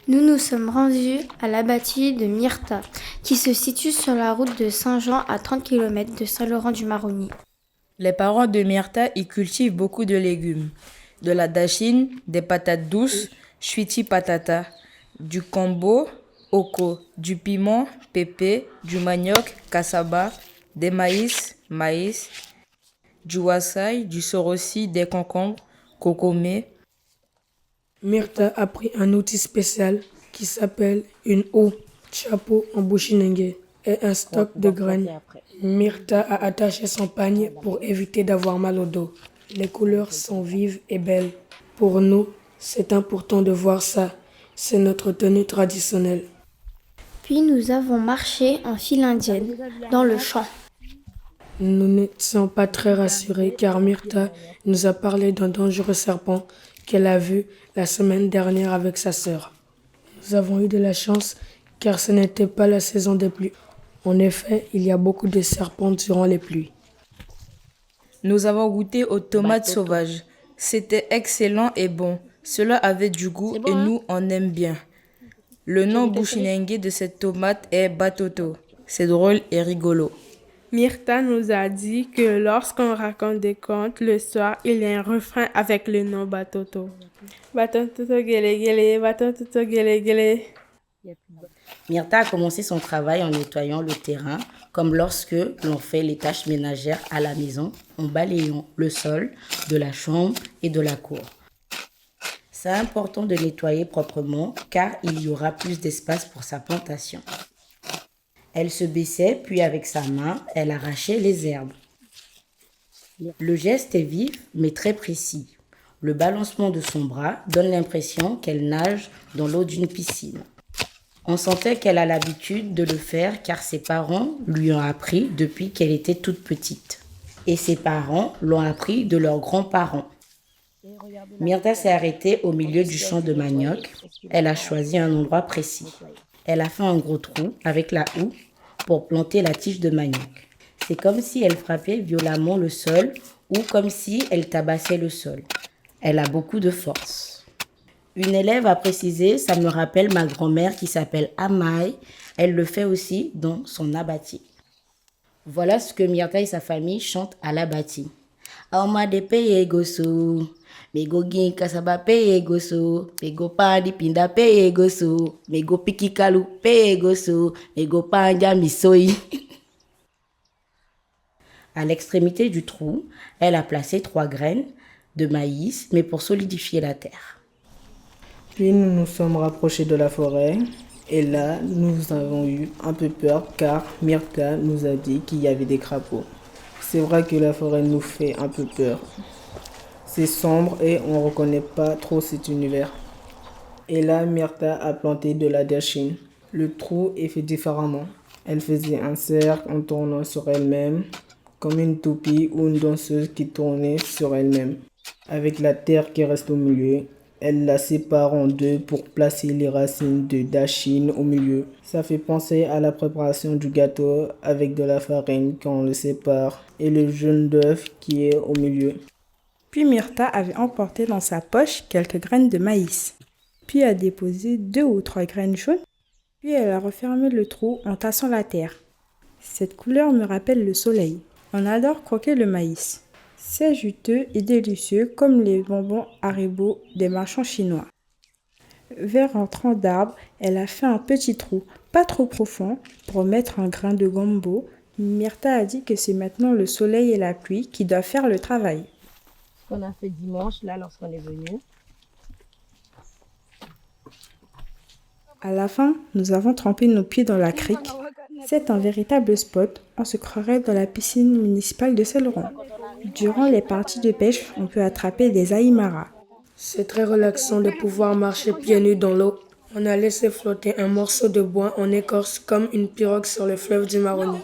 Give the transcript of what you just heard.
Nous nous sommes rendus à l'abbatiale de Myrta, qui se situe sur la route de Saint-Jean à 30 km de Saint-Laurent-du-Maroni. Les parents de Myrta y cultivent beaucoup de légumes. De la dachine, des patates douces, chuiti patata, du combo, oko, du piment, pépé, du manioc, cassaba, des maïs, du wassaï, du sorossi, des concombres, cocomé. Myrta a pris un outil spécial qui s'appelle une houe, chapeau en bushinengue et un stock de graines. Myrta a attaché son panier pour éviter d'avoir mal au dos. Les couleurs sont vives et belles. Pour nous, c'est important de voir ça. C'est notre tenue traditionnelle. Puis nous avons marché en file indienne dans le champ. Nous n'étions pas très rassurés car Myrta nous a parlé d'un dangereux serpent qu'elle a vu la semaine dernière avec sa sœur. Nous avons eu de la chance car ce n'était pas la saison des pluies. En effet, il y a beaucoup de serpents durant les pluies. Nous avons goûté aux tomates sauvages. C'était excellent et bon. Cela avait du goût et nous, on aime bien. Le nom bushinengue de cette tomate est batoto. C'est drôle et rigolo. Myrta nous a dit que lorsqu'on raconte des contes, le soir, il y a un refrain avec le nom Batoto. Batoto gele gele, Batoto gele gele. Myrta a commencé son travail en nettoyant le terrain, comme lorsque l'on fait les tâches ménagères à la maison, en balayant le sol de la chambre et de la cour. C'est important de nettoyer proprement car il y aura plus d'espace pour sa plantation. Elle se baissait, puis avec sa main, elle arrachait les herbes. Le geste est vif, mais très précis. Le balancement de son bras donne l'impression qu'elle nage dans l'eau d'une piscine. On sentait qu'elle a l'habitude de le faire car ses parents lui ont appris depuis qu'elle était toute petite. Et ses parents l'ont appris de leurs grands-parents. Myrta s'est arrêtée au milieu du champ de manioc. Elle a choisi un endroit précis. Elle a fait un gros trou avec la houe pour planter la tige de manioc. C'est comme si elle frappait violemment le sol ou comme si elle tabassait le sol. Elle a beaucoup de force. Une élève a précisé, ça me rappelle ma grand-mère qui s'appelle Amaï. Elle le fait aussi dans son abati. Voilà ce que Myrta et sa famille chantent à l'abati. Aoma de peye goso, mego gin kasaba peye goso, mego pandi pinda peye goso, mego pikikalu peye goso, mego panja misoi. À l'extrémité du trou, elle a placé 3 graines de maïs, mais pour solidifier la terre. Puis nous nous sommes rapprochés de la forêt et là, nous avons eu un peu peur car Myrta nous a dit qu'il y avait des crapauds. C'est vrai que la forêt nous fait un peu peur. C'est sombre et on ne reconnaît pas trop cet univers. Et là, Myrta a planté de la dachine. Le trou est fait différemment. Elle faisait un cercle en tournant sur elle-même, comme une toupie ou une danseuse qui tournait sur elle-même. Avec la terre qui reste au milieu, elle la sépare en deux pour placer les racines de dachine au milieu. Ça fait penser à la préparation du gâteau avec de la farine quand on le sépare et le jaune d'œuf qui est au milieu. Puis Myrta avait emporté dans sa poche quelques graines de maïs. Puis a déposé 2 ou 3 graines jaunes. Puis elle a refermé le trou en tassant la terre. Cette couleur me rappelle le soleil. On adore croquer le maïs. C'est juteux et délicieux comme les bonbons Haribo des marchands chinois. Vers un tronc d'arbre, elle a fait un petit trou, pas trop profond, pour mettre un grain de gombo. Myrta a dit que c'est maintenant le soleil et la pluie qui doivent faire le travail. Ce qu'on a fait dimanche, là, lorsqu'on est venu. À la fin, nous avons trempé nos pieds dans la crique. C'est un véritable spot. On se croirait dans la piscine municipale de Saint-Laurent. Durant les parties de pêche, on peut attraper des aïmaras. C'est très relaxant de pouvoir marcher pieds nus dans l'eau. On a laissé flotter un morceau de bois en écorce comme une pirogue sur le fleuve du Maroni.